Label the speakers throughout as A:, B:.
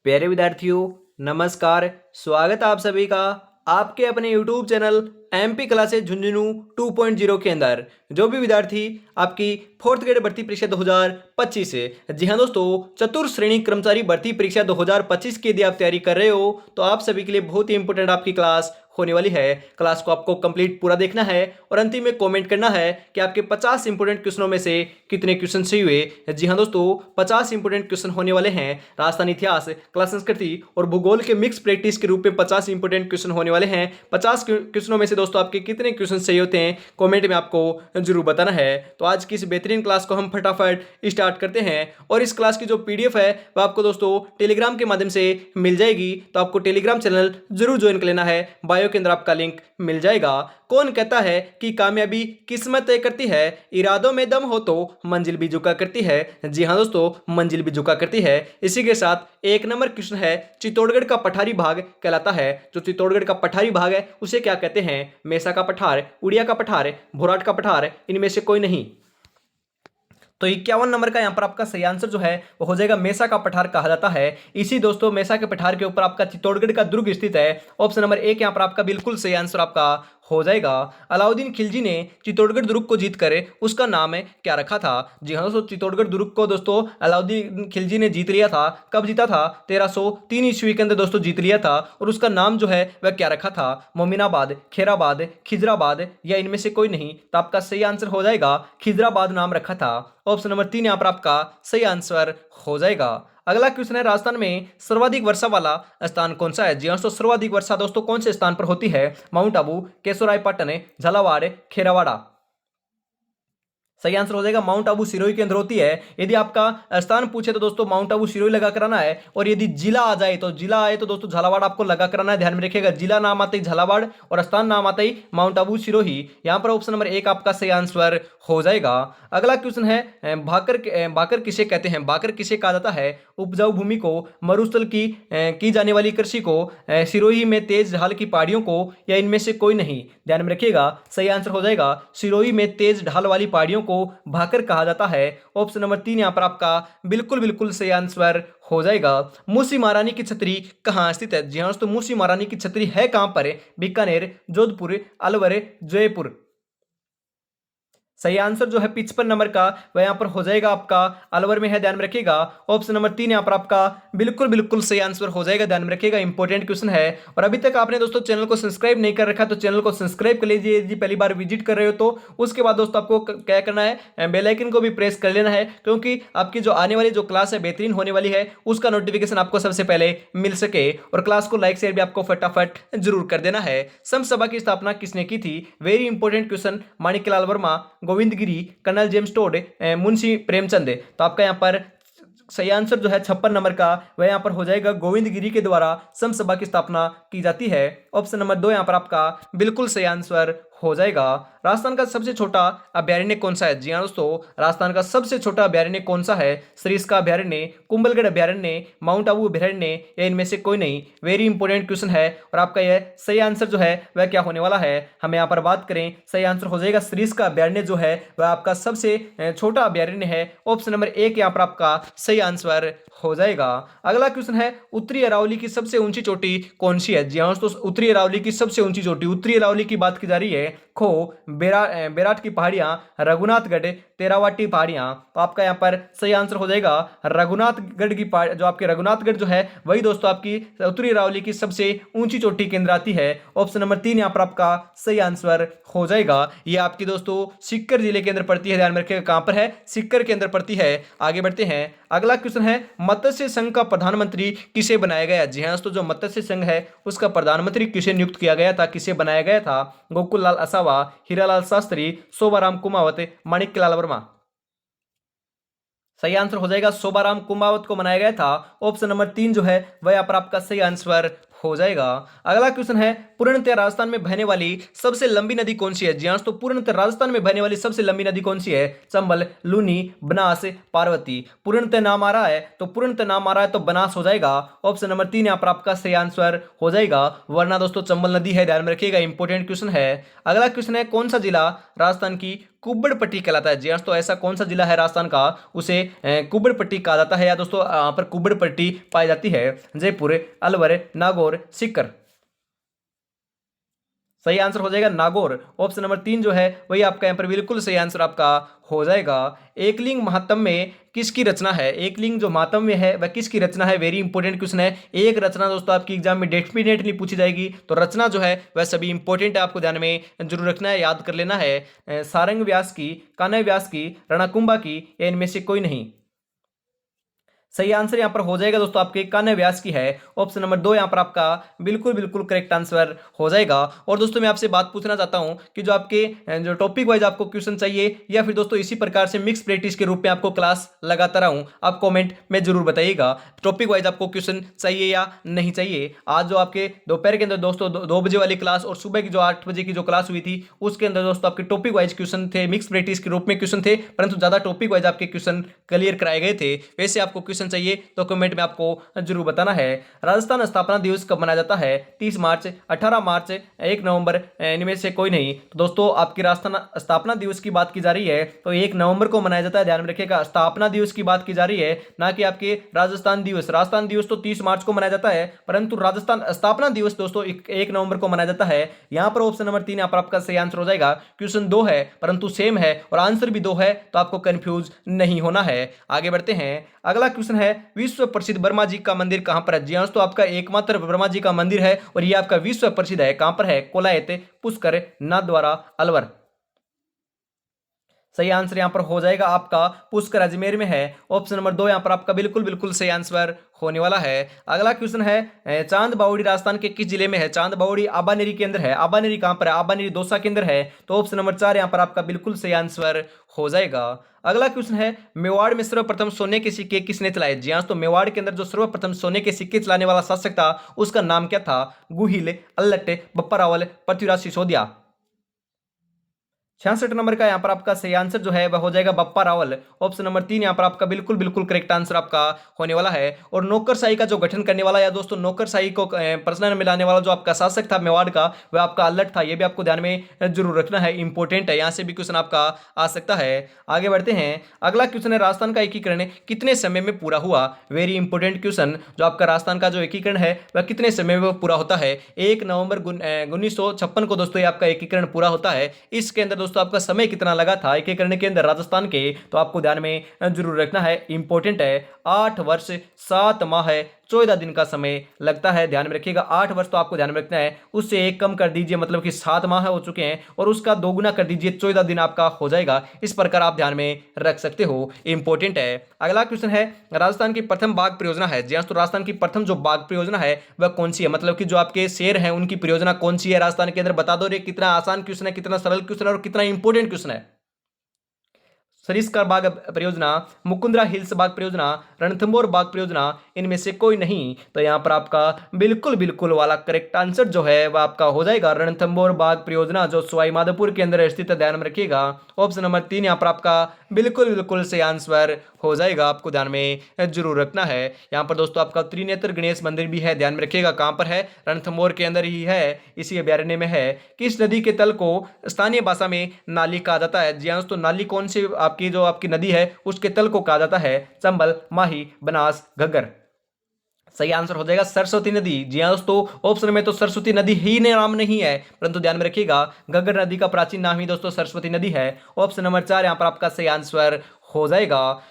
A: प्यारे विद्यार्थियों, नमस्कार। स्वागत है आप सभी का आपके अपने YouTube channel MP classes Jhunjhunu 2.0 के अंदर। जो भी विद्यार्थी आपकी फोर्थ ग्रेड भर्ती परीक्षा 2025 से, जी हाँ दोस्तों, चतुर्थ श्रेणी कर्मचारी भर्ती परीक्षा 2025 की यदि आप तैयारी कर रहे हो तो आप सभी के लिए बहुत ही इंपॉर्टेंट आपकी क्लास होने वाली है। क्लास को आपको कंप्लीट पूरा देखना है और अंतिम में कमेंट करना है कि आपके 50 इंपोर्टेंट क्वेश्चनों में से कितने क्वेश्चन सही हुए। जी हाँ दोस्तों, 50 इंपोर्टेंट क्वेश्चन होने वाले हैं। राजस्थान इतिहास, कला संस्कृति और भूगोल के मिक्स प्रैक्टिस के रूप में 50 इंपोर्टेंट क्वेश्चन होने वाले हैं। 50 क्वेश्चनों में से दोस्तों आपके कितने क्वेश्चन सही होते हैं कमेंट में आपको जरूर बताना है। तो आज की इस बेहतरीन क्लास को हम फटाफट स्टार्ट करते हैं और इस क्लास की जो पीडीएफ है वह आपको दोस्तों टेलीग्राम के माध्यम से मिल जाएगी। तो आपको टेलीग्राम चैनल जरूर ज्वाइन कर लेना है, बायो के अंदर आपका लिंक मिल जाएगा। कौन कहता है कि कामयाबी किस्मत तय करती है, इरादों में दम हो तो मंजिल भी झुका करती है। जी हाँ दोस्तों, मंजिल भी झुका करती है। इसी के साथ एक नंबर क्वेश्चन है, चित्तौड़गढ़ का पठारी भाग कहलाता है। जो चित्तौड़गढ़ का पठारी भाग है उसे क्या कहते हैं? मेसा का पठार, उड़िया का पठार, भोराट का पठार, इनमें से कोई नहीं। तो 51 नंबर का यहाँ पर आपका सही आंसर जो है वो हो जाएगा मेसा का पठार कहा जाता है। इसी दोस्तों मेसा के पठार के ऊपर आपका चित्तौड़गढ़ का दुर्ग स्थित है। ऑप्शन नंबर एक यहाँ पर आपका बिल्कुल सही आंसर आपका हो जाएगा। अलाउद्दीन खिलजी ने चित्तौड़गढ़ दुर्ग को जीत कर उसका नाम क्या रखा था? जी हाँ दोस्तों, चित्तौड़गढ़ दुर्ग को दोस्तों अलाउद्दीन खिलजी ने जीत लिया था। कब जीता था? 1303 ईस्वी के अंदर दोस्तों जीत लिया था। और उसका नाम जो है वह क्या रखा था? मोमिनाबाद, खेराबाद, खिजराबाद या इनमें से कोई नहीं। तो आपका सही आंसर हो जाएगा खिजराबाद नाम रखा था। ऑप्शन नंबर 3 यहाँ पर आपका सही आंसर हो जाएगा। अगला क्वेश्चन है, राजस्थान में सर्वाधिक वर्षा वाला स्थान कौन सा है? जी हाँ दोस्तों, सर्वाधिक वर्षा दोस्तों कौन से स्थान पर होती है? माउंट आबू, केशोरायपाटन, झालावाड़, खेरावाड़ा। सही आंसर हो जाएगा माउंट आबू सिरोही के अंदर होती है। यदि आपका स्थान पूछे तो दोस्तों माउंट आबू सिरोही लगा कराना है। और यदि जिला आ जाए तो जिला आए तो दोस्तों झालावाड़ आपको लगा कराना है। ध्यान में रखिएगा, जिला नाम आते ही झालावाड़ और स्थान नाम आते ही माउंट आबू सिरोही। यहां पर ऑप्शन नंबर एक आपका सही आंसर हो जाएगा। अगला क्वेश्चन है, भाकर किसे कहते हैं? भाकर किसे कहा जाता है? उपजाऊ भूमि को, मरुस्थल की जाने वाली कृषि को, सिरोही में तेज ढाल की पहाड़ियों को या इनमें से कोई नहीं। ध्यान में रखिएगा, सही आंसर हो जाएगा सिरोही में तेज ढाल वाली पहाड़ियों को भाकर कहा जाता है। ऑप्शन नंबर 3 यहां पर आपका बिल्कुल बिल्कुल सही आंसर हो जाएगा। मूसी महारानी की छतरी कहां स्थित है? जी हां दोस्तों, मूसी महारानी की छतरी है कहां पर? बीकानेर, जोधपुर, अलवर, जयपुर। सही आंसर जो है 55 नंबर का वह यहां पर हो जाएगा आपका अलवर में है। ध्यान में रखिएगा, ऑप्शन नंबर 3 यहां पर आपका बिल्कुल बिल्कुल सही आंसर हो जाएगा। ध्यान में रखिएगा, इंपॉर्टेंट क्वेश्चन है। और अभी तक आपने दोस्तों चैनल को सब्सक्राइब नहीं कर रखा तो चैनल को सब्सक्राइब कर लीजिए यदि पहली बार विजिट कर रहे हो तो। उसके बाद दोस्तों आपको क्या करना है, बेल आइकन को भी प्रेस कर लेना है, क्योंकि आपकी जो आने वाली जो क्लास है बेहतरीन होने वाली है उसका नोटिफिकेशन आपको सबसे पहले मिल सके। और क्लास को लाइक शेयर भी आपको फटाफट जरूर कर देना है। सम सभा की स्थापना किसने की थी? Very important question. Manikyalal Verma, Govindgiri, colonel James Tod, Munshi Premchand. तो आपका यहाँ पर सही आंसर जो है 56 नंबर का वह यहाँ पर हो जाएगा गोविंदगिरी के द्वारा सम सभा की स्थापना की जाती है। ऑप्शन नंबर 2 यहाँ पर आपका बिल्कुल सही आंसर हो जाएगा। राजस्थान का सबसे छोटा अभ्यारण्य कौन सा है? जी हाँ दोस्तों, राजस्थान का सबसे छोटा अभ्यारण्य कौन सा है? सरिस्का अभ्यारण्य, कुंभलगढ़ अभ्यारण्य, माउंट आबू अभ्यारण्य या इनमें से कोई नहीं। वेरी इंपॉर्टेंट क्वेश्चन है और आपका यह सही आंसर जो है वह क्या होने वाला है, हम यहाँ पर बात करें, सही आंसर हो जाएगा सरिस्का अभ्यारण्य जो है वह आपका सबसे छोटा अभ्यारण्य है। ऑप्शन नंबर 1 यहाँ पर आपका सही आंसर हो जाएगा। अगला क्वेश्चन है, उत्तरी अरावली की सबसे ऊंची चोटी कौन सी है? जी हाँ दोस्तों, उत्तरी अरावली की सबसे ऊंची चोटी, उत्तरी अरावली की बात की जा रही है। खो, बेराट की पहाड़ियां, रघुनाथगढ़, तेरावाटी पहाड़ियां। तो आपका यहाँ पर सही आंसर हो जाएगा रघुनाथगढ़ की पहाड़। जो आपके रघुनाथगढ़ जो है वही दोस्तों आपकी उत्तरी अरावली की सबसे ऊंची चोटी के अंदर आती है। ऑप्शन नंबर 3 यहाँ पर आपका सही आंसर हो जाएगा। ये आपकी दोस्तों सीकर जिले के अंदर पड़ती है। ध्यान में रखिएगा, कहां पर है? सीकर के अंदर पड़ती है। आगे बढ़ते हैं। अगला क्वेश्चन है, मत्स्य संघ का प्रधानमंत्री किसे बनाया गया? जी हाँ दोस्तों, जो मत्स्य संघ है उसका प्रधानमंत्री किसे नियुक्त किया गया था, किसे बनाया गया था? गोकुल लाल असावा, हीरालाल शास्त्री, शोभाराम कुमावत, माणिक्यलाल वर्मा। सही आंसर हो जाएगा शोभाराम कुमावत को बनाया गया था। ऑप्शन नंबर 3 जो है वह यहाँ पर आपका सही आंसर हो जाएगा। अगला क्वेश्चन है, पूर्णतः राजस्थान में बहने वाली सबसे लंबी नदी कौन सी है? जी हाँ तो पूर्णतः राजस्थान में बहने वाली सबसे लंबी नदी कौन सी है? चंबल, लूनी, बनास, पार्वती। पूर्णतः नाम आ रहा है तो पूर्णतः नाम आ रहा है तो बनास हो जाएगा। ऑप्शन नंबर 3 यहाँ पर आपका सही आंसर हो जाएगा, वरना दोस्तों चंबल नदी है। ध्यान में रखिएगा, इंपॉर्टेंट क्वेश्चन है। अगला क्वेश्चन है, कौन सा जिला राजस्थान की कुब्बड़ पट्टी कहलाता है। जी हाँ दोस्तों, ऐसा कौन सा जिला है राजस्थान का, उसे कुब्बड़ पट्टी कहा जाता है, या दोस्तों यहाँ पर कुब्बड़ पट्टी पाई जाती है? जयपुर, अलवर, नागौर, सीकर। सही आंसर हो जाएगा नागौर। ऑप्शन नंबर 3 जो है वही आपका यहाँ पर बिल्कुल सही आंसर आपका हो जाएगा। एकलिंग महात्म्य में किसकी रचना है? एकलिंग जो महात्म्य है वह किसकी रचना है? वेरी इंपॉर्टेंट क्वेश्चन है। एक रचना दोस्तों आपकी एग्जाम में डेफिनेटली पूछी जाएगी, तो रचना जो है वह सभी इंपॉर्टेंट है, आपको ध्यान में जरूर रखना है, याद कर लेना है। सारंग व्यास की, कान्ह व्यास की, रणकुंभा की, या इनमें से कोई नहीं? सही आंसर यहां पर हो जाएगा दोस्तों आपके कान्ह व्यास की है। ऑप्शन नंबर 2 यहां पर आपका बिल्कुल बिल्कुल करेक्ट आंसर हो जाएगा। और दोस्तों मैं आपसे बात पूछना चाहता हूं कि जो आपके जो टॉपिक वाइज आपको क्वेश्चन चाहिए, या फिर दोस्तों इसी प्रकार से मिक्स प्रैक्टिस के रूप में आपको क्लास लगाता रहूं, आप कॉमेंट में जरूर बताइएगा। टॉपिक वाइज आपको क्वेश्चन चाहिए या नहीं चाहिए। आज जो आपके दोपहर के अंदर दोस्तों 2 बजे वाली क्लास और सुबह की जो 8 बजे की जो क्लास हुई थी, उसके अंदर दोस्तों आपके टॉपिक वाइज क्वेश्चन थे, मिक्स प्रैक्टिस के रूप में क्वेश्चन थे, परंतु ज्यादा टॉपिक वाइज आपके क्वेश्चन क्लियर कराए गए थे। वैसे आपको क्वेश्चन चाहिए तो कमेंट में आपको जरूर बताना है। राजस्थान स्थापना दिवस कब मनाया जाता है? 30 मार्च, 18 मार्च, 1 नवंबर, इनमें से कोई नहीं? तो दोस्तों आपकी राजस्थान स्थापना दिवस की बात की जा रही है, तो 1 नवंबर को मनाया जाता है, ध्यान में रखिएगा। स्थापना दिवस की बात की जा रही है, ना कि आपके राजस्थान दिवस। राजस्थान दिवस तो 30 मार्च को मनाया जाता है, परंतु राजस्थान स्थापना दिवस दोस्तों 1 नवंबर को मनाया जाता है। यहां पर ऑप्शन नंबर 3 यहां पर आपका सही आंसर हो जाएगा। क्वेश्चन 2 है परंतु सेम है और आंसर भी 2 है, तो आपको कंफ्यूज नहीं होना है। आगे बढ़ते हैं। अगला क्वेश्चन है, विश्व प्रसिद्ध ब्रह्मा जी का मंदिर कहां पर है? जी हाँ दोस्तों, आपका एकमात्र ब्रह्मा जी का मंदिर है और यह आपका विश्व प्रसिद्ध है। कहां पर है? कोलायत, पुष्कर, नाथद्वारा, अलवर। सही आंसर यहां पर हो जाएगा आपका पुष्कर, अजमेर में है। ऑप्शन नंबर 2 यहां पर आपका बिल्कुल बिल्कुल सही आंसर होने वाला है। अगला क्वेश्चन है, चांद बावड़ी राजस्थान के किस जिले में है? चांद बावड़ी आबानेरी के अंदर है। आबानेरी कहां पर है? आबानेरी दौसा के अंदर है। तो ऑप्शन नंबर 4 यहां पर आपका बिल्कुल सही आंसर हो जाएगा। अगला क्वेश्चन है, मेवाड़ में सर्वप्रथम सोने के सिक्के किसने चलाए? जी हाँ, तो मेवाड़ के अंदर जो सर्वप्रथम सोने के सिक्के चलाने वाला शासक था उसका नाम क्या था? गुहिल, अल्लट, बप्पा रावल, पृथ्वीराज सिसोदिया। 66 नंबर का यहाँ पर आपका सही आंसर जो है वह हो जाएगा बप्पा रावल। ऑप्शन नंबर 3 यहाँ पर आपका बिल्कुल बिल्कुल करेक्ट आंसर आपका होने वाला है। और नौकरशाही का जो गठन करने वाला, या दोस्तों नौकरशाही को प्रश्न में लाने वाला जो आपका शासक था मेवाड़ का, वह आपका अल्लट था। यह भी आपको ध्यान में जरूर रखना है, इंपॉर्टेंट है, यहाँ से भी क्वेश्चन आपका आ सकता है। आगे बढ़ते हैं। अगला क्वेश्चन है, राजस्थान का एकीकरण कितने समय में पूरा हुआ? Very important question. जो आपका राजस्थान का जो एकीकरण है वह कितने समय में पूरा होता है? 1 नवंबर 1956 को दोस्तों ये आपका एकीकरण पूरा होता है। इसके अंदर दोस्तों आपका समय कितना लगा था एकीकरण के अंदर राजस्थान के, तो आपको ध्यान में जरूर रखना है, इंपॉर्टेंट है। 8 वर्ष 7 माह 14 दिन का समय लगता है, ध्यान में रखिएगा। 8 वर्ष तो आपको ध्यान में रखना है, उससे 1 कम कर दीजिए, मतलब कि 7 माह हो चुके हैं, और उसका 2 गुना कर दीजिए, 14 दिन आपका हो जाएगा। इस प्रकार आप ध्यान में रख सकते हो, इंपॉर्टेंट है। अगला क्वेश्चन है, राजस्थान की प्रथम बाघ परियोजना है। जी हाँ, तो राजस्थान की प्रथम जो बाघ परियोजना है वह कौन सी है? मतलब कि जो आपके शेर हैं उनकी परियोजना कौन सी है राजस्थान के अंदर? बता दो रे, कितना आसान क्वेश्चन है, कितना सरल क्वेश्चन है और कितना इंपॉर्टेंट क्वेश्चन है। सरिस्का बाग परियोजना, मुकुंदरा हिल्स बाग परियोजना, रणथंभौर बाग परियोजना, इनमें से कोई नहीं? तो यहां पर आपका बिल्कुल बिल्कुल वाला करेक्ट आंसर जो है वह आपका हो जाएगा रणथंभौर बाग परियोजना, जो सवाई माधोपुर के अंदर स्थित है, ध्यान में रखिएगा। ऑप्शन नंबर 3 यहां पर आपका बिल्कुल बिल्कुल सही आंसर हो जाएगा, आपको ध्यान में जरूर रखना है। यहाँ पर दोस्तों आपका त्रिनेत्र गणेश मंदिर भी है, ध्यान में रखिएगा। कहां पर है? रणथंभौर के अंदर ही है, इसी अभ्यारण्य में है। किस नदी के तल को स्थानीय भाषा में नाली कहा जाता है? जी हाँ, तो नाली कौन सी आपकी जो आपकी नदी है उसके तल को कहा जाता है? चंबल, माही, बनास, घग्गर। सही आंसर हो जाएगा सरस्वती नदी। जी हाँ दोस्तों, ऑप्शन में तो सरस्वती नदी ही नाम नहीं है, परंतु ध्यान में रखिएगा घग्गर नदी का प्राचीन नाम ही दोस्तों सरस्वती नदी है। ऑप्शन नंबर 4 यहां पर आपका सही आंसर हो जाएगा।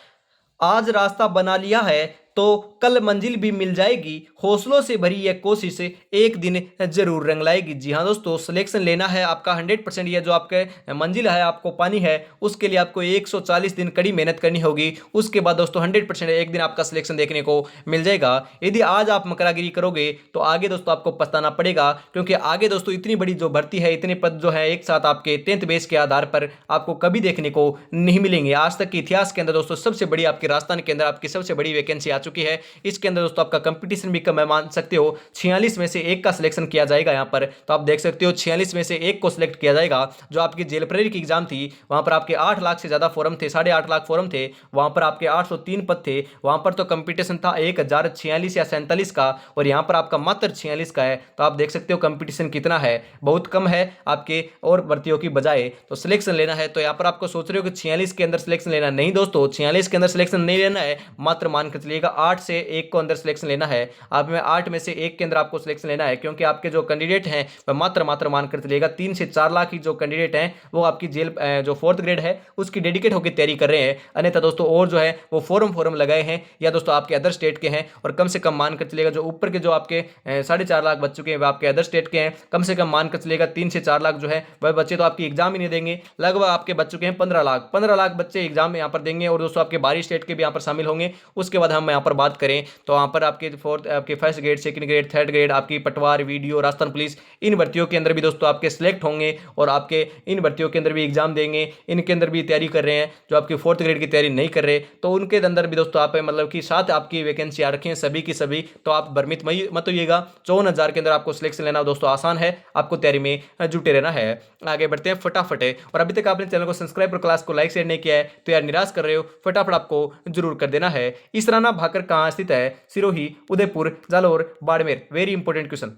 A: आज रास्ता बना लिया है तो कल मंजिल भी मिल जाएगी, हौसलों से भरी यह कोशिश एक दिन जरूर रंग लाएगी। जी हाँ दोस्तों, सिलेक्शन लेना है आपका 100%। ये जो आपके मंजिल है आपको पानी है, उसके लिए आपको 140 दिन कड़ी मेहनत करनी होगी। उसके बाद दोस्तों 100% एक दिन आपका सिलेक्शन देखने को मिल जाएगा। यदि आज आप मकरागिरी करोगे तो आगे दोस्तों आपको पछताना पड़ेगा, क्योंकि आगे दोस्तों इतनी बड़ी जो भर्ती है, इतने पद जो है एक साथ आपके 10th बेस के आधार पर आपको कभी देखने को नहीं मिलेंगे। आज तक के इतिहास के अंदर दोस्तों सबसे बड़ी आपके राजस्थान के अंदर आपकी सबसे बड़ी वैकेंसी चुकी है। इसके अंदर दोस्तों आपका कंपटीशन भी कम है, मान सकते हो 46 में से एक का सिलेक्शन किया जाएगा। यहाँ पर तो आप देख सकते हो 46 में से एक को सिलेक्ट किया जाएगा। जो आपकी जेल प्रेरी की एग्जाम थी वहां पर आपके 8 लाख से ज्यादा फॉर्म थे, 8.5 लाख फॉर्म थे, वहां पर आपके 803 पद थे। वहां पर तो कंपटीशन था 1046 या 47 का, और यहाँ पर आपका मात्र 46 का है। तो आप देख सकते हो कंपटीशन कितना है, बहुत कम है आपके और भर्तियों की बजाय। तो सिलेक्शन लेना है तो यहाँ पर आपको सोच रहे हो कि 46 के अंदर सिलेक्शन लेना, नहीं दोस्तों 46 के अंदर सिलेक्शन नहीं लेना है, मात्र मान कर चलिएगा 8 से 1 को अंदर सिलेक्शन लेना है। आप में 8 में से 1 के अंदर आपको सिलेक्शन लेना है, क्योंकि आपके जो कैंडिडेट हैं वह मात्र मान कर चलिएगा 3 से 4 लाख की जो कैंडिडेट हैं वो आपकी जेल जो 4th ग्रेड है उसकी डेडिकेट होकर तैयारी कर रहे हैं। अन्यथा दोस्तों और जो है वो फॉर्म लगाए हैं या दोस्तों आपके अदर स्टेट के हैं, और कम से कम मान कर चलिएगा जो ऊपर के जो आपके 4.5 लाख बच चुके हैं वह आपके अदर स्टेट के हैं। कम से कम मान कर चलिएगा 3 से 4 लाख जो है वह बच्चे तो आपकी एग्जाम ही नहीं देंगे। लगभग आपके बच चुके हैं 15 लाख बच्चे एग्जाम यहाँ पर देंगे, और दोस्तों आपके बाहरी स्टेट के भी यहाँ पर शामिल होंगे। उसके बाद हम यहाँ पर बात करें तो यहाँ पर आपके आपके first grade, second grade, third grade, आपकी पटवार, वीडियो, राजस्थान पुलिस, इन भर्तियों के अंदर भी दोस्तों आपके सिलेक्ट होंगे, और आपके इन भर्तियों के अंदर भी एग्जाम देंगे। इनके अंदर भी तैयारी कर रहे हैं जो आपकी 4th ग्रेड की तैयारी नहीं कर रहे, तो उनके अंदर भी दोस्तों आप मतलब कि साथ आपकी वैकेंसी आ रखी है सभी की सभी। तो आप भ्रमित मत होइएगा, 54,000 के अंदर आपको सिलेक्शन लेना दोस्तों आसान है, आपको तैयारी में जुटे रहना है। आगे बढ़ते हैं फटाफट है, और अभी तक आपने चैनल को सब्सक्राइब और क्लास को लाइक शेयर नहीं किया है तो यार निराश कर रहे हो, फटाफट आपको जरूर कर देना है। इसराना भाकर कहाँ स्थित है? Sirohi, Udaipur, Jalore, Barmer. Very important question.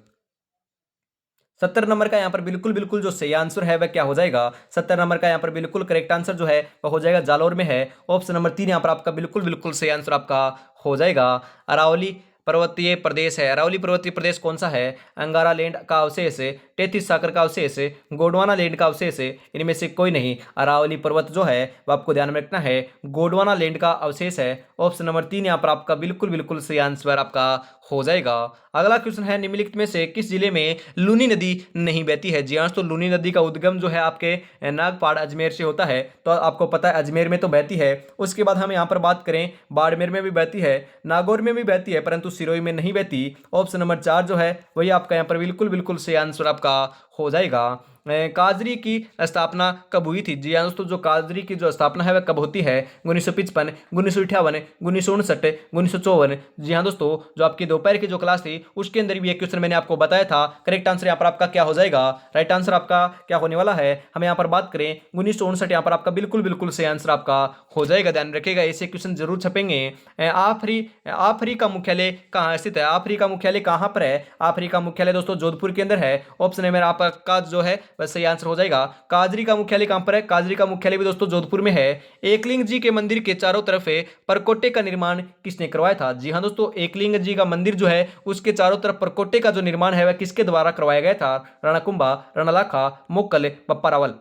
A: 70 number का यहाँ पर बिल्कुल जो सही आंसर है वह क्या हो जाएगा? 70 नंबर का यहाँ पर बिल्कुल करेक्ट आंसर जो है वह हो जाएगा जालौर में है। ऑप्शन नंबर 3 यहाँ पर आपका बिल्कुल सही आंसर आपका हो जाएगा। अरावली पर्वतीय प्रदेश है। अरावली पर्वतीय प्रदेश कौन सा है? अंगारा लैंड का अवशेष, तेतीस सागर का अवशेष, गोंडवाना लैंड का अवशेष, इनमें से कोई नहीं। अरावली पर्वत जो है वो आपको ध्यान में रखना है, गोंडवाना लैंड का अवशेष है। ऑप्शन नंबर 3 यहाँ पर आपका बिल्कुल सही आंसर आपका हो जाएगा। अगला क्वेश्चन है निम्नलिखित में से किस जिले में लूनी नदी नहीं बहती है? जी हाँ, तो लूनी नदी का उद्गम जो है आपके नागपाड़ अजमेर से होता है, तो आपको पता है अजमेर में तो बहती है। उसके बाद हम यहाँ पर बात करें बाड़मेर में भी बहती है, नागौर में भी बहती है, परंतु सिरोही में नहीं बहती। ऑप्शन नंबर 4 जो है वही आपका यहाँ पर बिल्कुल सही आंसर आपका हो जाएगा। काजरी की स्थापना कब हुई थी? जी हाँ दोस्तों, जो काजरी की जो स्थापना है वह कब होती है? 1955, 1958, 1959, 1954। जी हाँ दोस्तों, जो आपकी दोपहर की जो क्लास थी उसके अंदर भी एक क्वेश्चन मैंने आपको बताया था। करेक्ट आंसर यहाँ पर आपका क्या हो जाएगा? राइट आंसर आपका क्या होने वाला है? हम यहाँ पर बात करें 1959, यहाँ पर आपका बिल्कुल सही आंसर आपका हो जाएगा। ध्यान रखिएगा, ऐसे क्वेश्चन जरूर छपेंगे। आफरी का मुख्यालय कहाँ स्थित है? आफरी का मुख्यालय कहाँ पर है? आफरी का मुख्यालय दोस्तों जोधपुर के अंदर है। ऑप्शन है मेरा आपका जो है वह सही आंसर हो जाएगा। काजरी का मुख्यालय कहां पर है? काजरी का मुख्यालय भी दोस्तों जोधपुर में है। एकलिंग जी के मंदिर के चारों तरफ परकोटे का निर्माण किसने करवाया था? जी हां दोस्तों, एकलिंग जी का मंदिर जो है उसके चारों तरफ परकोटे का जो निर्माण है वह किसके द्वारा करवाया गया था? राणा कुंभा, राणा लाखा, मोक्कल, बप्पा रावल।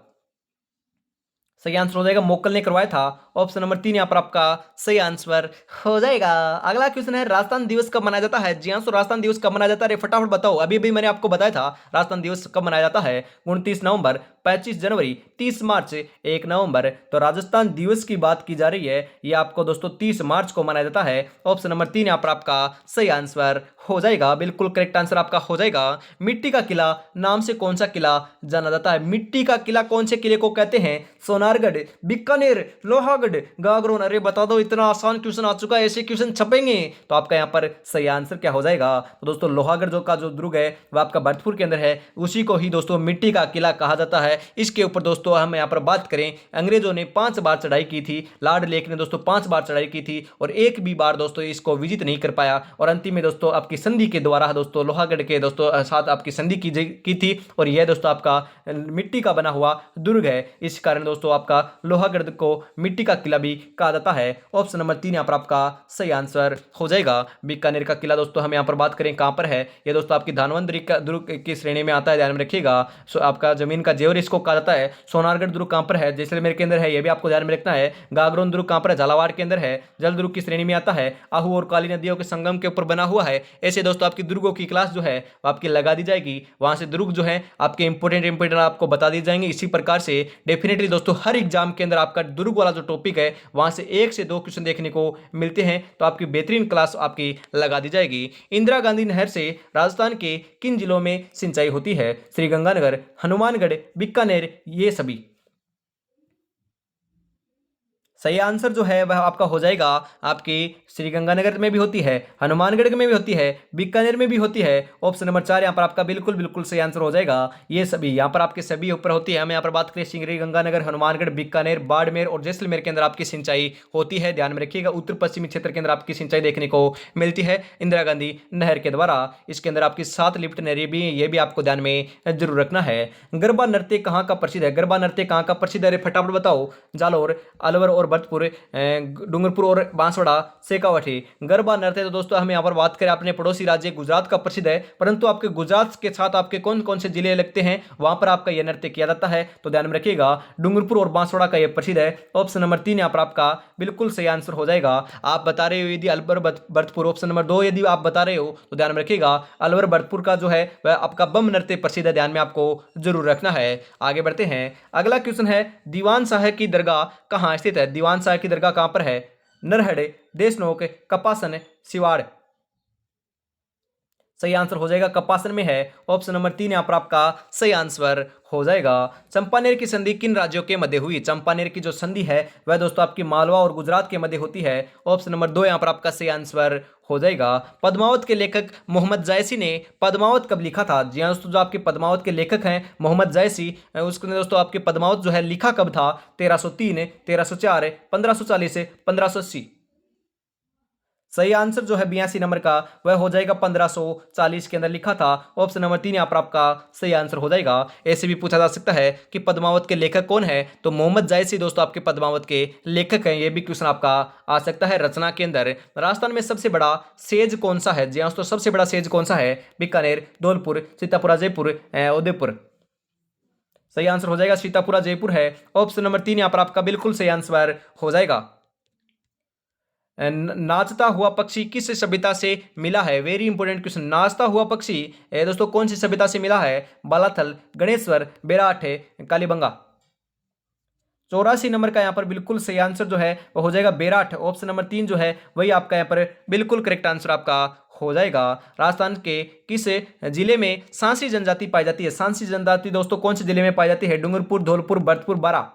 A: सही आंसर हो जाएगा मोक्कल ने करवाया था। ऑप्शन नंबर 3 यहाँ पर आपका सही आंसर हो जाएगा। अगला क्वेश्चन है राजस्थान दिवस कब मनाया जाता है? जी हाँ, तो राजस्थान दिवस कब मनाया जाता है? फटाफट बताओ। अभी मैंने आपको बताया था राजस्थान दिवस कब मनाया जाता है। 29 नवंबर, 25 जनवरी, 30 मार्च, 1 नवंबर। तो राजस्थान दिवस की बात की जा रही है, ये आपको दोस्तों 30 मार्च को मनाया जाता है। ऑप्शन नंबर 3 यहाँ पर आपका सही आंसर हो जाएगा, बिल्कुल करेक्ट आंसर आपका हो जाएगा। मिट्टी का किला नाम से कौन सा किला जाना जाता है? मिट्टी का किला कौन से किले को कहते हैं? सोनारगढ़, बीकानेर, लोहागढ़, गागरोन। अरे बता दो, इतना आसान क्वेश्चन आ चुका है, ऐसे क्वेश्चन छपेंगे तो आपका यहाँ पर सही आंसर क्या हो जाएगा? तो दोस्तों लोहागढ़ जो दुर्ग है वह आपका भरतपुर के अंदर है, उसी को ही दोस्तों मिट्टी का किला कहा जाता है। इसके ऊपर दोस्तों हम यहाँ पर बात करें, अंग्रेजों ने 5 बार चढ़ाई की थी, लॉर्ड लेक ने दोस्तों 5 बार चढ़ाई की थी, और एक भी बार दोस्तों इसको विजिट नहीं कर पाया, और अंतिम में दोस्तों आपकी संधि के द्वारा दोस्तों लोहागढ़ के दोस्तों साथ आपकी संधि की थी, और यह दोस्तों आपका मिट्टी का बना हुआ दुर्ग है। इस कारण दोस्तों आपका लोहागढ़ को मिट्टी का किला भी कहा जाता है। ऑप्शन नंबर 3 यहाँ पर आपका सही आंसर हो जाएगा। बीकानेर का किला दोस्तों हम यहाँ पर बात करें कहां पर है, ये दोस्तों आपकी धानवंतरी का दुर्ग की श्रेणी में आता है, ध्यान में रखिएगा। आपका जमीन का जेवर इसको कहा जाता है। सोनारगढ़ दुर्ग कहां पर है? जैसलमेर के अंदर है, यह भी आपको ध्यान में रखना है। गागरोन दुर्ग कहां पर है? झालावाड़ के अंदर है, जल दुर्ग की श्रेणी में आता है। आहू और काली नदियों के संगम के ऊपर बना हुआ है। ऐसे दोस्तों आपकी दुर्गों की क्लास जो है वो आपकी लगा दी जाएगी, वहां से दुर्ग जो है आपके इंपोर्टेंट आपको बता दिए जाएंगे। इसी प्रकार से डेफिनेटली दोस्तों हर एग्जाम के अंदर आपका दुर्ग वाला जो टॉपिक है वहां से 1 से 2 क्वेश्चन देखने को मिलते हैं, तो आपकी बेहतरीन क्लास आपकी लगा दी जाएगी। इंदिरा गांधी नहर से राजस्थान के किन जिलों में सिंचाई होती है? श्रीगंगानगर, हनुमानगढ़, बीकानेर, ये सभी। सही आंसर जो है वह आपका हो जाएगा आपकी श्रीगंगानगर में भी होती है, हनुमानगढ़ में भी होती है, बीकानेर में भी होती है। ऑप्शन नंबर 4 यहाँ पर आपका बिल्कुल बिल्कुल सही आंसर हो जाएगा। ये सभी यहाँ पर आपके सभी ऊपर होती है। हम यहाँ पर बात करें श्रीगंगानगर, हनुमानगढ़, बीकानेर, बाड़मेर और जैसलमेर के अंदर आपकी सिंचाई होती है। ध्यान में रखिएगा, उत्तर पश्चिमी क्षेत्र के अंदर आपकी सिंचाई देखने को मिलती है इंदिरा गांधी नहर के द्वारा। इसके अंदर आपकी 7 लिफ्ट नहरें भी, ये भी आपको ध्यान में जरूर रखना है। गरबा नृत्य कहाँ का प्रसिद्ध है? गरबा नृत्य कहाँ का प्रसिद्ध है? फटाफट बताओ। जालोर, अलवर और भरतपुर, डूंगरपुर और बांसवाड़ा, शेखावटी। गरबा नृत्य तो दोस्तों हम यहाँ पर बात करें अपने पड़ोसी राज्य गुजरात का प्रसिद्ध है, परंतु आपके गुजरात के साथ आपके कौन कौन से जिले लगते हैं वहां पर आपका यह नृत्य किया जाता है, तो ध्यान में रखिएगा डूंगरपुर और बांसवाड़ा का यह प्रसिद्ध है। ऑप्शन नंबर 3 यहाँ पर आपका बिल्कुल सही आंसर हो जाएगा। आप बता रहे हो यदि अलवर भरतपुर, ऑप्शन नंबर 2 यदि आप बता रहे हो तो ध्यान में रखिएगा अलवर भरतपुर का जो है वह आपका बम नृत्य प्रसिद्ध है, ध्यान में आपको जरूर रखना है। आगे बढ़ते हैं, अगला क्वेश्चन है दीवान साहब की दरगाह कहाँ स्थित है? दीवान साहब की दरगाह कहां पर है? नरहड़े, देशनोक, कपासन, सिवाड़। सही आंसर हो जाएगा कपासन में है। ऑप्शन नंबर 3 यहां पर आपका सही आंसर हो जाएगा। चंपानेर की संधि किन राज्यों के मध्य हुई? चंपानेर की जो संधि है वह दोस्तों आपकी मालवा और गुजरात के मध्य होती है। ऑप्शन नंबर 2 यहां पर आपका सही आंसर हो जाएगा। पद्मावत के लेखक मोहम्मद जायसी ने पद्मावत कब लिखा था? जी हाँ दोस्तों, जो आपके पद्मावत के लेखक हैं मोहम्मद जायसी, उसने दोस्तों आपके पद्मावत जो है लिखा कब था? 1303, 1304, 1540, 1580। सही आंसर जो है 82 नंबर का वह हो जाएगा 1540 के अंदर लिखा था। ऑप्शन नंबर 3 यहाँ पर आपका सही आंसर हो जाएगा। ऐसे भी पूछा जा सकता है कि पद्मावत के लेखक कौन है, तो मोहम्मद जायसी दोस्तों आपके पद्मावत के लेखक हैं। ये भी क्वेश्चन आपका आ सकता है रचना के अंदर। राजस्थान में सबसे बड़ा सेज कौन सा है? जी हाँ दोस्तों, सबसे बड़ा सेज कौन सा है? बीकानेर, धौलपुर, सीतापुरा, जयपुर, उदयपुर। सही आंसर हो जाएगा सीतापुरा जयपुर है। ऑप्शन नंबर 3 यहाँ पर आपका बिल्कुल सही आंसर हो जाएगा। नाचता हुआ पक्षी किस सभ्यता से मिला है? Very important question. नाचता हुआ पक्षी दोस्तों कौन सी सभ्यता से मिला है? बालाथल, गणेश्वर, बेराठ, कालीबंगा। 84 नंबर का यहाँ पर बिल्कुल सही आंसर जो है वो हो जाएगा बेराठ। ऑप्शन नंबर 3 जो है वही आपका यहाँ पर बिल्कुल करेक्ट आंसर आपका हो जाएगा। राजस्थान के किस जिले में सांसी जनजाति पाई जाती है? सांसी जनजाति दोस्तों कौन से जिले में पाई जाती है? डूंगरपुर, धौलपुर, भरतपुर, बारा।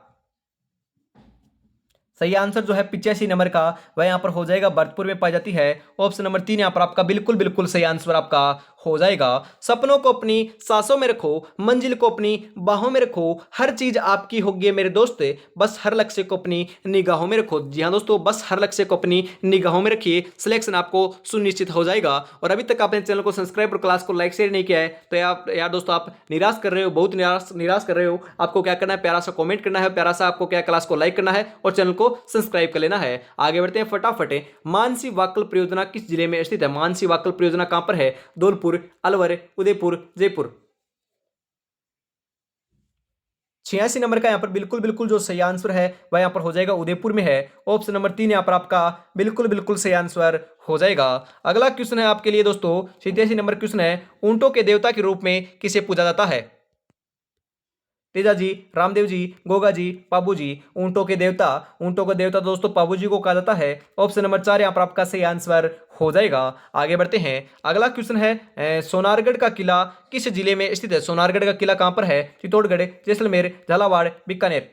A: सही आंसर जो है 85 नंबर का वह यहाँ पर हो जाएगा भरतपुर में पाई जाती है। ऑप्शन नंबर 3 यहाँ पर आपका बिल्कुल बिल्कुल सही आंसर आपका हो जाएगा। सपनों को अपनी सांसों में रखो, मंजिल को अपनी बाहों में रखो, हर चीज आपकी होगी मेरे दोस्त, बस हर लक्ष्य को अपनी निगाहों में रखो। जी हाँ दोस्तों, बस हर लक्ष्य को अपनी निगाहों में रखिए, सिलेक्शन आपको सुनिश्चित हो जाएगा। और अभी तक आपने चैनल को सब्सक्राइब और क्लास को लाइक शेयर नहीं किया है तो यार दोस्तों आप निराश कर रहे हो, बहुत निराश कर रहे हो। आपको क्या करना है? प्यारा सा कॉमेंट करना है, प्यारा सा आपको क्या क्लास को लाइक करना है और चैनल को सब्सक्राइब कर लेना है। आगे बढ़ते हैं फटाफट। मानसी वाक्कल परियोजना किस जिले में स्थित है? मानसी वाक्कल परियोजना कहां पर है? धौलपुर, अलवर, उदयपुर, जयपुर। 86 नंबर का यहां पर बिल्कुल बिल्कुल जो सही आंसर है वह यहां पर हो जाएगा उदयपुर में है। ऑप्शन नंबर 3 यहां पर आपका बिल्कुल बिल्कुल सही आंसर हो जाएगा। अगला क्वेश्चन है आपके लिए दोस्तों 87 नंबर क्वेश्चन है, ऊंटों के देवता के रूप में किसे पूजा जाता है? तेजा जी, रामदेव जी, गोगा जी, पाबू जी। ऊंटों का देवता दोस्तों पाबू जी को कहा जाता है। ऑप्शन नंबर 4 यहाँ पर आपका सही आंसर हो जाएगा। आगे बढ़ते हैं, अगला क्वेश्चन है सोनारगढ़ का किला किस जिले में स्थित है? सोनारगढ़ का किला कहां पर है? चित्तौड़गढ़, जैसलमेर, झालावाड़, बीकानेर।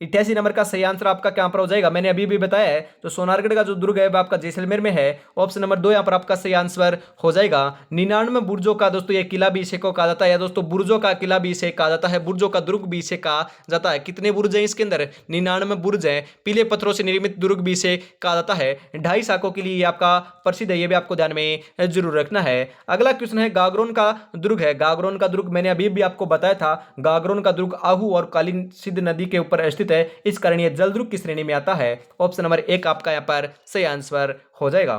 A: 88 नंबर का सही आंसर आपका क्या पर हो जाएगा? मैंने अभी भी बताया है, तो सोनारगढ़ का जो दुर्ग है वह आपका जैसलमेर में है। ऑप्शन नंबर 2 यहाँ पर आपका सही आंसर हो जाएगा। 99 बुर्जों का दोस्तों ये किला भी इसे को कहा जाता है, या दोस्तों बुर्जों का किला भी इसे कहा जाता है, बुर्जों का दुर्ग भी इसे कहा जाता है। कितने बुर्ज हैं इसके अंदर? 99 बुर्ज हैं। पीले पत्थरों से निर्मित दुर्ग भी इसे कहा जाता है। 2.5 शाखों के लिए ये आपका प्रसिद्ध है, ये भी आपको ध्यान में जरूर रखना है। अगला क्वेश्चन है गागरोन का दुर्ग है। गागरोन का दुर्ग मैंने अभी भी आपको बताया था, गागरोन का दुर्ग आहू और काली सिंध नदी के ऊपर स्थित है, इस कारण यह जलदुर्ग की श्रेणी में आता है। ऑप्शन नंबर 1 आपका यहां पर सही आंसर हो जाएगा।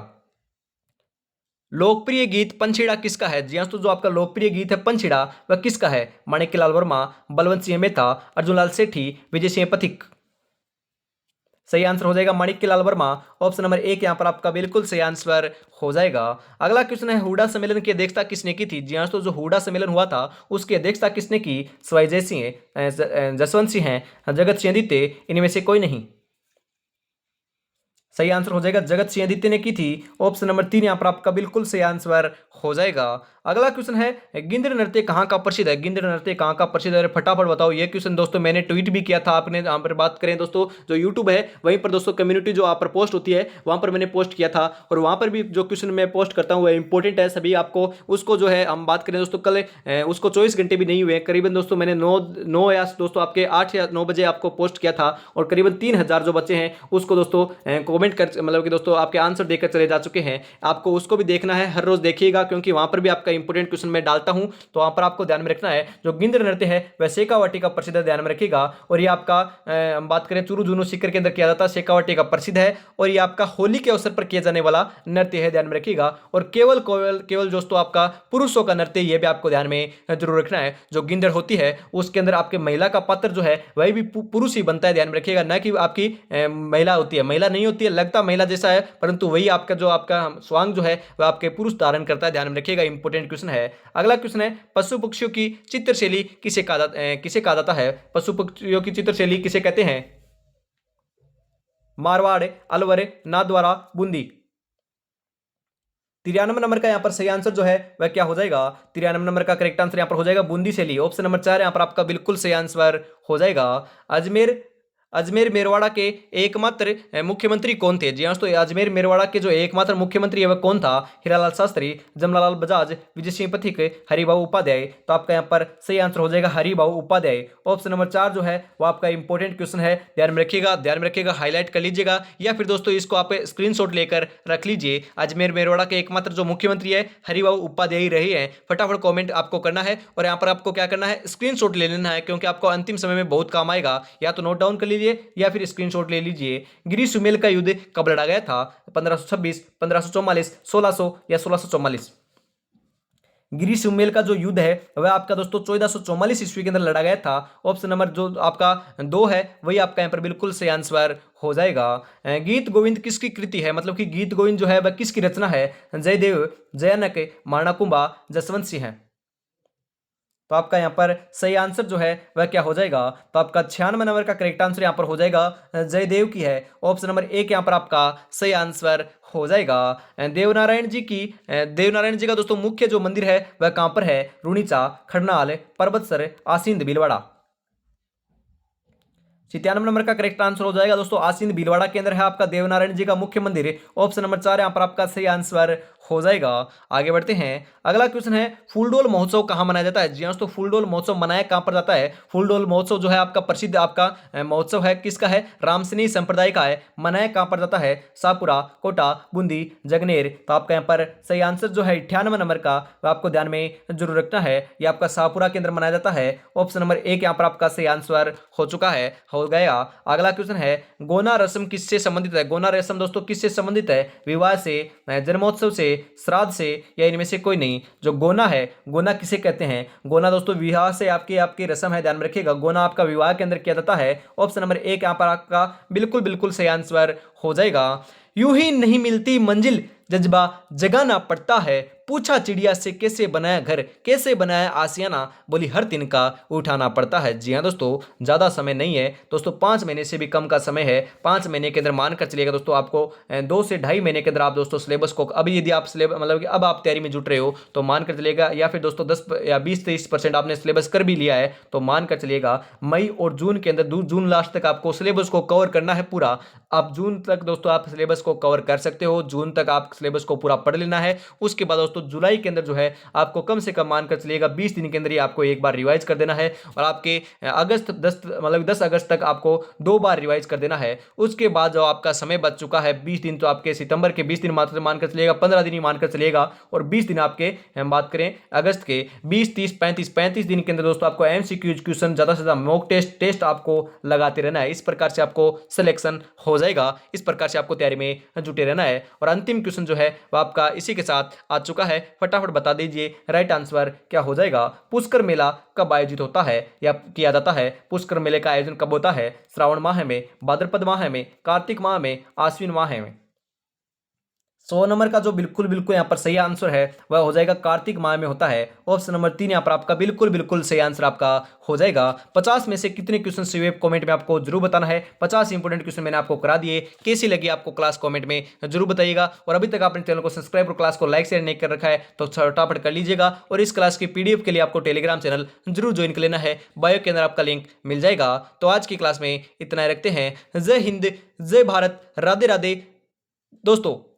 A: लोकप्रिय गीत पंछीड़ा किसका है? जी हाँ, तो जो आपका लोकप्रिय गीत है पंछीड़ा वह किसका है? माणिक्यलाल वर्मा, बलवंत सिंह मेहता, अर्जुनलाल सेठी, विजय सिंह पथिक। सही आंसर हो जाएगा माणिक्यलाल वर्मा। ऑप्शन नंबर 1 यहां पर आपका बिल्कुल सही आंसर हो जाएगा। अगला क्वेश्चन है हुडा सम्मेलन की अध्यक्षता किसने की थी? जी हाँ, तो जो हुडा सम्मेलन हुआ था उसकी अध्यक्षता किसने की? सवाई जय सिंह, जसवंत सिंह हैं, जगत सिंह आदित्य, इनमें से कोई नहीं। सही आंसर हो जाएगा जगत सिंह आदित्य ने की थी। ऑप्शन नंबर 3 यहाँ पर आपका बिल्कुल सही आंसर हो जाएगा। अगला क्वेश्चन है गिंद्र नृत्य कहाँ का प्रसिद्ध है? गिंद्र नृत्य कहाँ का प्रसिद्ध है? फटाफट बताओ। ये क्वेश्चन दोस्तों मैंने ट्वीट भी किया था। आपने यहाँ पर बात करें दोस्तों, जो यूट्यूब है वहीं पर दोस्तों कम्युनिटी जो आप पर पोस्ट होती है वहां पर मैंने पोस्ट किया था, और वहां पर भी जो क्वेश्चन मैं पोस्ट करता हूँ वो इंपॉर्टेंट है सभी आपको। उसको जो है हम बात करें दोस्तों कल उसको 24 घंटे भी नहीं हुए करीबन दोस्तों, मैंने 9 या दोस्तों आपके 8 या 9 बजे आपको पोस्ट किया था, और करीबन 3000 जो बच्चे हैं उसको दोस्तों कमेंट कर मतलब कि दोस्तों आपके आंसर देकर चले जा चुके हैं। आपको उसको भी देखना है, हर रोज देखिएगा क्योंकि वहां पर भी आपका इंपॉर्टेंट क्वेश्चन मैं डालता हूं। तो वहां पर आपको ध्यान में रखना है जो गिंद्र नृत्य है वह शेखावाटी का प्रसिद्ध है, ध्यान में रखिएगा। और ये आपका हम बात करें चुरू जूनू सीकर के अंदर किया जाता है, शेखावाटी का प्रसिद्ध है, और ये आपका होली के अवसर पर किया जाने वाला नृत्य है, ध्यान में रखिएगा। और केवल केवल केवल दोस्तों आपका पुरुषों का नृत्य, यह भी आपको ध्यान में जरूर रखना है। जो गिंद्र होती है उसके अंदर आपके महिला का पात्र जो है वही भी पुरुष ही बनता है, ध्यान में रखिएगा, ना कि आपकी महिला होती है। महिला नहीं होती है, लगता महिला जैसा है परंतु वही आपका जो आपका स्वांग जो है वह आपके पुरुष धारण करता है, ध्यान में रखिएगा। इंपॉर्टेंट क्वेश्चन है। अगला क्वेश्चन है पशु पक्षियों की चित्रशैली किसे कहा जाता है? पशु पक्षियों की चित्रशैली किसे कहते हैं? मारवाड़, अलवर, नाथद्वारा, बूंदी। 93 नंबर का यहाँ पर सही आंसर जो है वह क्या हो जाएगा? 93 नंबर का करेक्ट आंसर यहाँ पर हो जाएगा बूंदी शैली। ऑप्शन नंबर 4 यहाँ पर आपका बिल्कुल सही आंसर हो जाएगा। अजमेर अजमेर मेरवाड़ा के एकमात्र मुख्यमंत्री कौन थे? जी हाँ दोस्तों, अजमेर मेरवाड़ा के जो एकमात्र मुख्यमंत्री है वह कौन था? हीरालाल शास्त्री, जमनालाल बजाज, विजय सिंह पथिक, हरिबाबू उपाध्याय। तो आपका यहाँ पर सही आंसर हो जाएगा हरिबाबू उपाध्याय। ऑप्शन नंबर 4 जो है वो आपका इंपॉर्टेंट क्वेश्चन है, ध्यान में रखिएगा, ध्यान में रखिएगा, हाईलाइट कर लीजिएगा, या फिर दोस्तों इसको आप स्क्रीनशॉट लेकर रख लीजिए। अजमेर मेरवाड़ा के एकमात्र जो मुख्यमंत्री है हरिबाबू उपाध्याय रहे हैं। फटाफट कॉमेंट आपको करना है, और यहाँ पर आपको क्या करना है, स्क्रीनशॉट ले लेना है, क्योंकि आपको अंतिम समय में बहुत काम आएगा। या तो नोट डाउन कर लीजिए या फिर स्क्रीनशॉट ले लीजिए। गिरी सुमेल का युद्ध कब लड़ा गया था? 1526, 1544, 1600 या 1644। गिरी सुमेल का जो युद्ध है वह आपका दोस्तों 1444 ईस्वी के अंदर लड़ा गया था। ऑप्शन नंबर जो आपका 2 है वही आपका यहाँ पर बिल्कुल सही आंसर हो जाएगा। गीत गोविंद किसकी कृति है? मतलब कि गीत गोविंद जो है वह किसकी रचना है? जयदेव, जयानक, माणाकुंबा, जसवंत सिंह है। तो आपका यहाँ पर सही आंसर जो है वह क्या हो जाएगा? तो आपका 96 नंबर का करेक्ट आंसर यहाँ पर हो जाएगा जयदेव की है। ऑप्शन नंबर 1 यहाँ पर आपका सही आंसर हो जाएगा। देवनारायण जी का दोस्तों मुख्य जो मंदिर है वह कहाँ पर है? रुणीचा, खरनाल, परबतसर, आसींद, भीलवाड़ा। 97 नंबर का करेक्ट आंसर हो जाएगा दोस्तों आसीन भीलवाड़ा के अंदर है आपका देवनारायण जी का मुख्य मंदिर। ऑप्शन नंबर 4 यहाँ पर आपका सही आंसर हो जाएगा। आगे बढ़ते हैं। अगला क्वेश्चन है फूलडोल महोत्सव कहाँ मनाया जाता है? जी हाँ, तो फूलडोल महोत्सव मनाया कहाँ पर जाता है? फूलडोल महोत्सव जो है आपका प्रसिद्ध आपका महोत्सव है, किसका है? रामसनी संप्रदाय का है। मनाया कहाँ पर जाता है? शाहपुरा, कोटा, बूंदी, जगनेर। तो आपका यहाँ पर सही आंसर जो है 98 नंबर का वह आपको ध्यान में जरूर रखना है। यह आपका शाहपुरा के अंदर मनाया जाता है। ऑप्शन नंबर 1 यहाँ पर आपका सही आंसर हो चुका है, हो गया। अगला क्वेश्चन है गोना रस्म किससे संबंधित है? गोना रस्म दोस्तों किससे संबंधित है? विवाह से, जन्मोत्सव से, श्राद्ध से, या इनमें से कोई नहीं। जो गोना है, गोना किसे कहते हैं? गोना दोस्तों विवाह से आपकी आपकी रस्म है, ध्यान में रखिएगा। गोना आपका विवाह के अंदर किया जाता है। ऑप्शन नंबर 1 यहाँ पर आपका बिल्कुल बिल्कुल सही आंसर हो जाएगा। यूं ही नहीं मिलती मंजिल, जज्बा जगाना पड़ता है। पूछा चिड़िया से कैसे बनाया घर, कैसे बनाया आसियाना, बोली हर दिन का उठाना पड़ता है। जी हाँ दोस्तों, ज़्यादा समय नहीं है दोस्तों, 5 महीने से भी कम का समय है। 5 महीने के अंदर मानकर चलिएगा दोस्तों, आपको 2 से 2.5 महीने के अंदर आप दोस्तों सिलेबस को, अभी यदि आप सिलेबस मतलब कि अब आप तैयारी में जुट रहे हो तो मानकर चलिएगा, या फिर दोस्तों 10 या 20-23% आपने सिलेबस कर भी लिया है तो मानकर चलिएगा मई और जून के अंदर, जून लास्ट तक आपको सिलेबस को कवर करना है पूरा। आप जून तक दोस्तों आप सिलेबस को कवर कर सकते हो, जून तक आप सिलेबस को पूरा पढ़ लेना है। उसके बाद दोस्तों जुलाई के अंदर जो है आपको कम से कम मानकर चलिएगा 20 दिन के अंदर ही आपको एक बार रिवाइज कर देना है, और आपके अगस्त 10 अगस्त तक आपको 2 बार रिवाइज कर देना है। उसके बाद जो आपका समय बच चुका है 20 दिन, तो आपके सितंबर के 20 दिन मात्र मानकर चलिएगा, 15 दिन ही मानकर चलिएगा, और 20 दिन आपके हम बात करें अगस्त के 20, 30, 35 दिन के अंदर दोस्तों आपको एमसीक्यू क्वेश्चन, ज्यादा से ज्यादा मॉक टेस्ट आपको लगाते रहना है। इस प्रकार से आपको सिलेक्शन हो जाएगा, इस प्रकार से आपको तैयारी में जुटे रहना है। और अंतिम क्वेश्चन जो है वह आपका इसी के साथ आ चुका है, फटाफट बता दीजिए राइट आंसर क्या हो जाएगा। पुष्कर मेला कब आयोजित होता है या किया जाता है? पुष्कर मेले का आयोजन कब होता है? श्रावण माह में, भाद्रपद माह में, कार्तिक माह में, आश्विन माह में। 100 नंबर का जो बिल्कुल बिल्कुल यहाँ पर सही आंसर है वह हो जाएगा कार्तिक माह में होता है। ऑप्शन नंबर 3 यहाँ पर आपका बिल्कुल बिल्कुल सही आंसर आपका हो जाएगा। 50 में से कितने क्वेश्चन सही हुए कमेंट में आपको जरूर बताना है। 50 इंपोर्टेंट क्वेश्चन मैंने आपको करा दिए, कैसी लगी आपको क्लास कमेंट में जरूर बताइएगा। और अभी तक आपने चैनल को सब्सक्राइब और क्लास को लाइक शेयर नहीं कर रखा है तो फटाफट कर लीजिएगा। और इस क्लास की पीडीएफ के लिए आपको टेलीग्राम चैनल जरूर ज्वाइन कर लेना है, बायो के अंदर आपका लिंक मिल जाएगा। तो आज की क्लास में इतना ही रखते हैं। जय हिंद, जय भारत, राधे राधे दोस्तों।